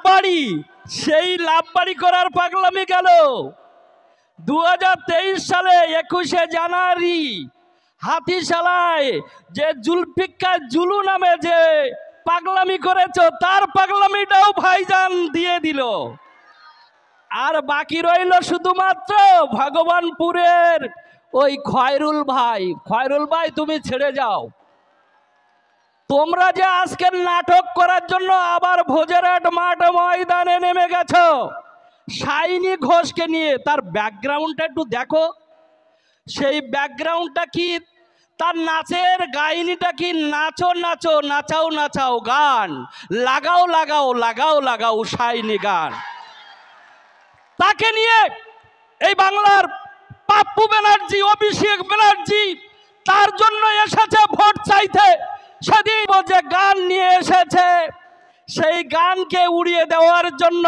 বাড়ি, সেই লাভ বাড়ি করার পাগলামি গেল। 2023 সালে 21শে জানুয়ারি হাতিশালায় যে জুলফিকার জুলু নামে যে পাগলামি করেছ, তার পাগলামিটাও ভাইজান দিয়ে দিল। আর বাকি রইল শুধুমাত্র ভগবানপুরের ওই খয়রুল ভাই। খয়রুল ভাই, তুমি ছেড়ে যাও। তোমরা যে আজকের নাটক করার জন্য আবার ভোজেরহাট মাঠ ময়দানে নেমে গেছো শাইনি ঘোষকে নিয়ে, তার ব্যাকগ্রাউন্ডটা একটু দেখো। সেই ব্যাকগ্রাউন্ডটা কি, তার নাচের গাইনিটা কি? নাচো নাচো, নাচাও নাচাও গান, লাগাও লাগাও লাগাও লাগাও শাইনি গান। তাকে নিয়ে এই বাংলার পাপ্পু ব্যানার্জি, অভিষেক ব্যানার্জি তার জন্য এসেছে ভোট চাইতে। সেদিন যে গান নিয়ে এসেছে, সেই গানকে উড়িয়ে দেওয়ার জন্য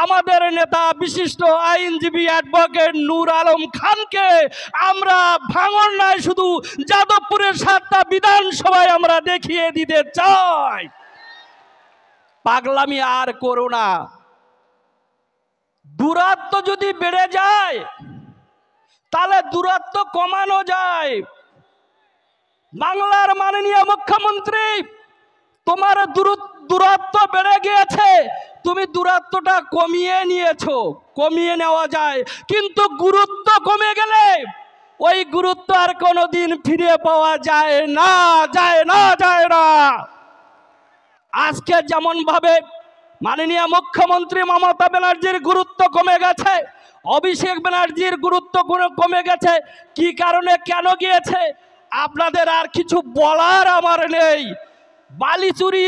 আমাদের নেতা বিশিষ্ট আইনজীবী অ্যাডভোকেট নূর আলম খানকে আমরা ভাঙড় নয়, শুধু যাদবপুরের 7টা বিধানসভায় আমরা দেখিয়ে দিতে চাই। পাগলামি আর করো না। দূরত্ব যদি বেড়ে যায় তাহলে দূরত্ব কমানো যায়। বাংলার মাননীয় মুখ্যমন্ত্রী, তোমার দূরত্ব বেড়ে গিয়েছে, তুমি দূরত্বটা কমিয়ে নিয়েছো, কমিয়ে নেওয়া যায়, কিন্তু গুরুত্ব কমে গেলে ওই গুরুত্ব আর কোনোদিন ফিরে পাওয়া যায় না, যায় না, যায় না। আজকে যেমন ভাবে মাননীয় মুখ্যমন্ত্রী মমতা ব্যানার্জির গুরুত্ব কমে গেছে, অভিষেক ব্যানার্জির গুরুত্ব কমে গেছে, কি কারণে, কেন গিয়েছে আপনাদের আর কিছু বলার আমার নেই। বালি চুরি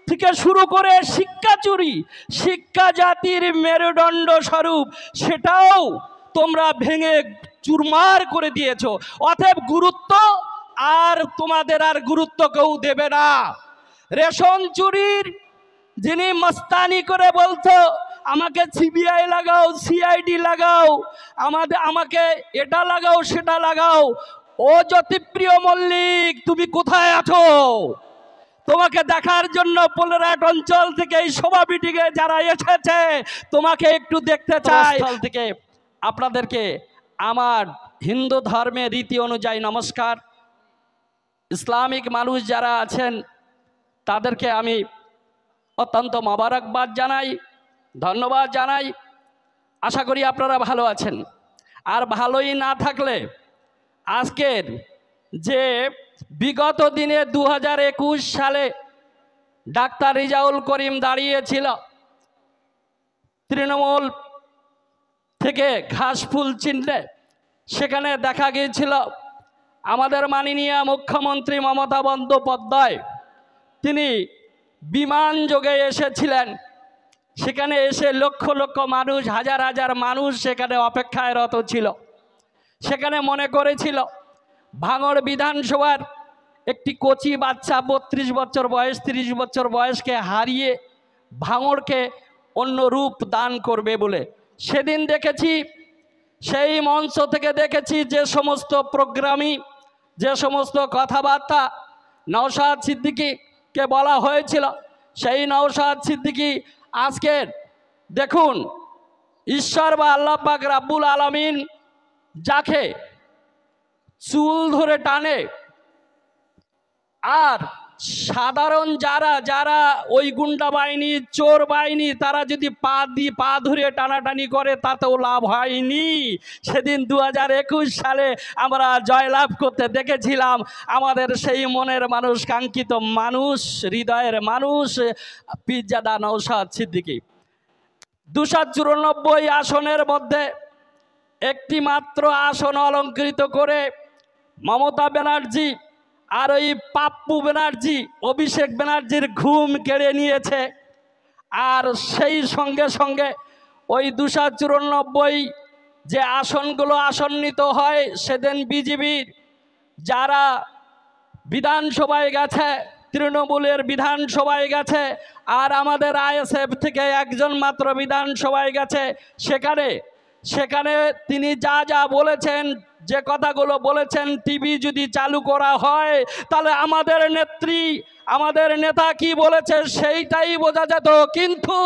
থেকে শুরু করে শিক্ষা চুরি, শিক্ষা জাতির মেরুদণ্ড স্বরূপ, সেটাও তোমরা ভেঙে চুরমার করে দিয়েছো। অতএব গুরুত্ব আর তোমাদের আর গুরুত্ব কেউ দেবে না। রেশন চুরির যিনি মস্তানি করে বলতো আমাকে সিবিআই লাগাও, সিআইডি লাগাও, আমাকে এটা লাগাও সেটা লাগাও, ও জ্যোতিপ্রিয় মল্লিক তুমি কোথায় আছো? তোমাকে দেখার জন্য পোলেরহাট অঞ্চল থেকে এই সভা মিটিংয়ে যারা এসেছে তোমাকে একটু দেখতে চাই। থেকে আপনাদেরকে আমার হিন্দু ধর্মের রীতি অনুযায়ী নমস্কার। ইসলামিক মানুষ যারা আছেন তাদেরকে আমি অত্যন্ত মোবারকবাদ জানাই, ধন্যবাদ জানাই। আশা করি আপনারা ভালো আছেন। আর ভালোই না থাকলে আজকের যে বিগত দিনে 2021 সালে ডাক্তার রিজাউল করিম দাঁড়িয়েছিল তৃণমূল থেকে ঘাসফুল চিহ্নে, সেখানে দেখা গিয়েছিল আমাদের মাননীয় মুখ্যমন্ত্রী মমতা বন্দ্যোপাধ্যায় তিনি বিমান যোগে এসেছিলেন। সেখানে এসে লক্ষ লক্ষ মানুষ, হাজার হাজার মানুষ সেখানে অপেক্ষায় রত ছিল। সেখানে মনে করেছিল ভাঙড় বিধানসভার একটি কচি বাচ্চা 32 বছর বয়স, 30 বছর বয়সকে হারিয়ে ভাঙড়কে অন্য রূপ দান করবে বলে। সেদিন দেখেছি, সেই মঞ্চ থেকে দেখেছি যে সমস্ত প্রোগ্রামই, যে সমস্ত কথাবার্তা নওশাদ সিদ্দিকীকে বলা হয়েছিল, সেই নওশাদ সিদ্দিকী আজকের দেখুন ঈশ্বর বা আল্লাহ পাক রাব্বুল আলামিন যাকে চুল ধরে টানে, আর সাধারণ যারা ওই গুন্ডা বাহিনী, চোর বাহিনী, তারা যদি পা ধরে টানাটানি করে তাতেও লাভ হয়নি। সেদিন 2021 সালে আমরা জয়লাভ করতে দেখেছিলাম আমাদের সেই মনের মানুষ, কাঙ্ক্ষিত মানুষ, হৃদয়ের মানুষ পীরজাদা নওশাদ সিদ্দিকী। 294 আসনের মধ্যে একটি মাত্র আসন অলঙ্কৃত করে মমতা ব্যানার্জি আর ওই পাপ্পু ব্যানার্জি, অভিষেক ব্যানার্জির ঘুম কেড়ে নিয়েছে। আর সেই সঙ্গে সঙ্গে ওই 294 যে আসনগুলো আসন্নিত হয়, সেদিন বিজেপির যারা বিধানসভায় গেছে, তৃণমূলের বিধানসভায় গেছে, আর আমাদের আইএসএফ থেকে একজন মাত্র বিধানসভায় গেছে। সেখানে তিনি যা বলেছেন, যে কথাগুলো বলেছেন, টিভি যদি চালু করা হয় তাহলে আমাদের নেত্রী, আমাদের নেতা কি বলেছে সেইটাই বোঝা যেত, কিন্তু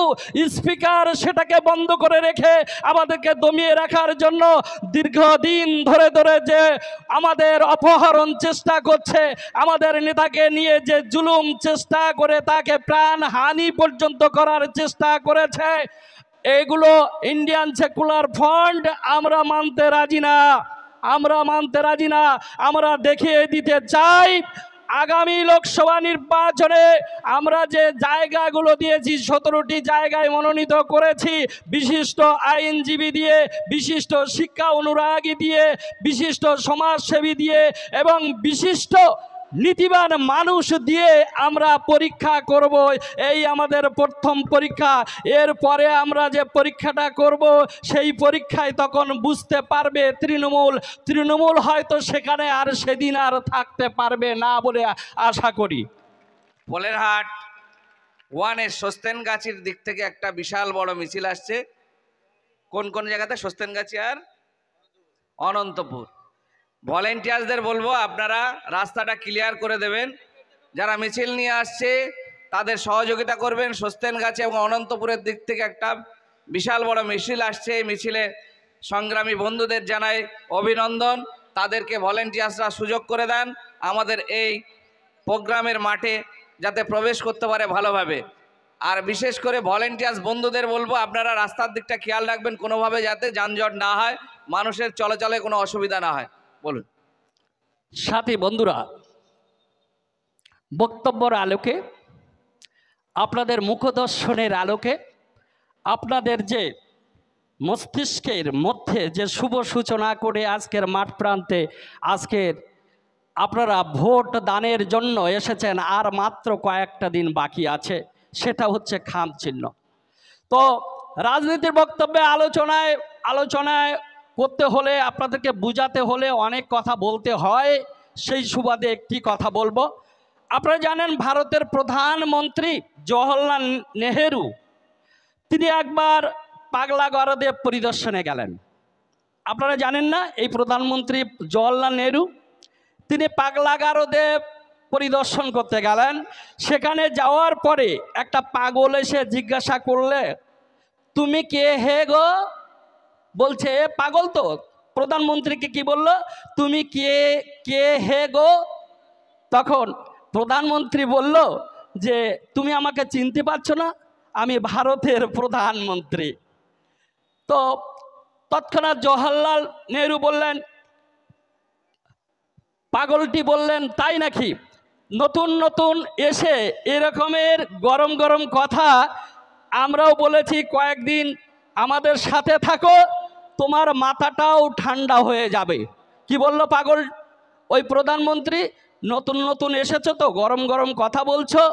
স্পিকার সেটাকে বন্ধ করে রেখে আমাদেরকে দমিয়ে রাখার জন্য দীর্ঘদিন ধরে ধরে যে আমাদের অপহরণ চেষ্টা করছে, আমাদের নেতাকে নিয়ে যে জুলুম চেষ্টা করে তাকে প্রাণহানি পর্যন্ত করার চেষ্টা করেছে, এগুলো ইন্ডিয়ান সেকুলার ফ্রন্ট আমরা মানতে রাজি না, আমরা মানতে রাজি না। আমরা দেখিয়ে দিতে চাই আগামী লোকসভা নির্বাচনে আমরা যে জায়গাগুলো দিয়েছি, 17টি জায়গায় মনোনীত করেছি, বিশিষ্ট আইনজীবী দিয়ে, বিশিষ্ট শিক্ষা অনুরাগী দিয়ে, বিশিষ্ট সমাজসেবী দিয়ে এবং বিশিষ্ট নীতিবান মানুষ দিয়ে আমরা পরীক্ষা করব। এই আমাদের প্রথম পরীক্ষা। এরপরে আমরা যে পরীক্ষাটা করব সেই পরীক্ষায় তখন বুঝতে পারবে তৃণমূল হয়তো সেখানে আর সেদিন আর থাকতে পারবে না বলে আশা করি। পোলেরহাট 1-এর সস্তেনগাছির দিক থেকে একটা বিশাল বড় মিছিল আসছে। কোন কোন জায়গাতে? সস্তেনগাছি আর অনন্তপুর। ভলেন্টিয়ার্সদের বলবো আপনারা রাস্তাটা ক্লিয়ার করে দেবেন, যারা মিছিল নিয়ে আসছে তাদের সহযোগিতা করবেন। সস্তেনগাছি এবং অনন্তপুরের দিক থেকে একটা বিশাল বড় মিছিল আসছে, এই মিছিলে সংগ্রামী বন্ধুদের জানাই অভিনন্দন। তাদেরকে ভলেন্টিয়ার্সরা সুযোগ করে দেন আমাদের এই প্রোগ্রামের মাঠে যাতে প্রবেশ করতে পারে ভালোভাবে। আর বিশেষ করে ভলেন্টিয়ার্স বন্ধুদের বলবো আপনারা রাস্তার দিকটা খেয়াল রাখবেন, কোনোভাবে যাতে যানজট না হয়, মানুষের চলাচলে কোনো অসুবিধা না হয়। বলুন। সাথী বন্ধুরা, বক্তব্যের আলোকে, আপনাদের মুখদর্শনের আলোকে, আপনাদের যে মস্তিষ্কের মধ্যে যে শুভ সূচনা করে আজকের মাঠ প্রান্তে আজকের আপনারা ভোট দানের জন্য এসেছেন, আর মাত্র কয়েকটা দিন বাকি আছে, সেটা হচ্ছে খাম চিহ্ন। তো রাজনীতির বক্তব্যে আলোচনায় করতে হলে, আপনাদেরকে বুঝাতে হলে অনেক কথা বলতে হয়। সেই সুবাদে একটি কথা বলবো। আপনারা জানেন ভারতের প্রধানমন্ত্রী জওহরলাল নেহেরু তিনি একবার পাগলাগারদে পরিদর্শনে গেলেন। আপনারা জানেন না এই প্রধানমন্ত্রী জওহরলাল নেহেরু তিনি পাগলাগারদে পরিদর্শন করতে গেলেন। সেখানে যাওয়ার পরে একটা পাগল এসে জিজ্ঞাসা করলে, তুমি কে হে গো? বলছে পাগল তো। প্রধানমন্ত্রীকে কি বলল? তুমি কে হে গো? তখন প্রধানমন্ত্রী বলল যে তুমি আমাকে চিনতে পারছো না, আমি ভারতের প্রধানমন্ত্রী। তো তৎক্ষণাৎ জওহরলাল নেহেরু বললেন, পাগলটি বললেন তাই নাকি? নতুন নতুন এসে এরকমের গরম গরম কথা আমরাও বলেছি, কয়েকদিন আমাদের সাথে থাকো, তোমার মাথাটাও ঠান্ডা হয়ে যাবে। কি বলল পাগল ওই প্রধানমন্ত্রী? নতুন নতুন এসেছো তো গরম গরম কথা বলছো,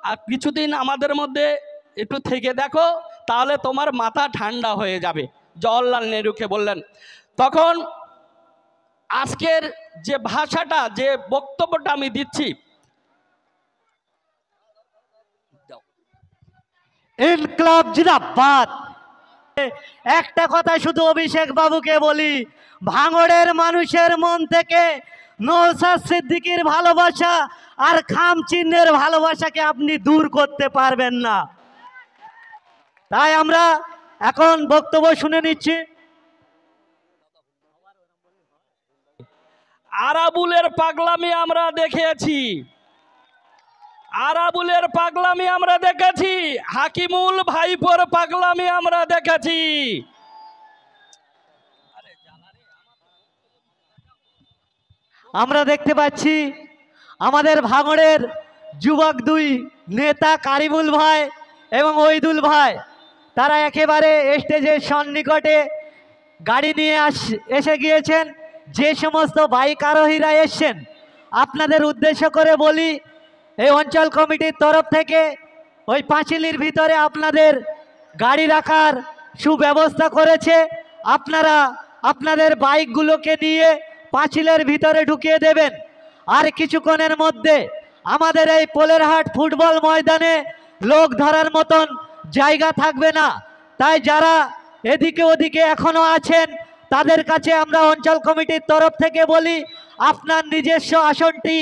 আর কিছুদিন আমাদের মধ্যে একটু থেকে দেখো, তাহলে তোমার মাথা ঠান্ডা হয়ে যাবে। জওহরলাল নেহরুকে বললেন। তখন আজকের যে ভাষাটা, যে বক্তব্যটা আমি দিচ্ছি, ইনকলাব জিন্দাবাদ। একটা কথা শুধু অভিষেক বাবুকে বলি, ভাঙড়ের মানুষের মন থেকে নওশাদ সিদ্দিকীর ভালোবাসা আর খাম চিহ্নের ভালোবাসাকে আপনি দূর করতে পারবেন না। তাই আমরা এখন বক্তব্য শুনে নিচ্ছি। আরাবুলের পাগলামি আমরা দেখেছি, আরাবুলের পাগলামি আমরা দেখেছি, হাকিমুল ভাইপোর পাগলামি আমরা দেখেছি। আমরা দেখতে পাচ্ছি আমাদের ভাঙড়ের যুবক দুই নেতা কারিমুল ভাই এবং ওইদুল ভাই, তারা একেবারে স্টেজের সন্নিকটে গাড়ি নিয়ে এসে গিয়েছেন। যে সমস্ত বাইক আরোহীরা এসছেন, আপনাদের উদ্দেশ্য করে বলি, এই অঞ্চল কমিটির তরফ থেকে ওই পাঁচিলের ভিতরে আপনাদের গাড়ি রাখার সুব্যবস্থা করেছে। আপনারা আপনাদের বাইকগুলোকে নিয়ে পাঁচিলের ভিতরে ঢুকিয়ে দেবেন। আর কিছুক্ষণের মধ্যে আমাদের এই পোলেরহাট ফুটবল ময়দানে লোক ধরার মতন জায়গা থাকবে না। তাই যারা এদিকে ওদিকে এখনো আছেন, তাদের কাছে আমরা অঞ্চল কমিটির তরফ থেকে বলি, আপনার নিজস্ব আসনটি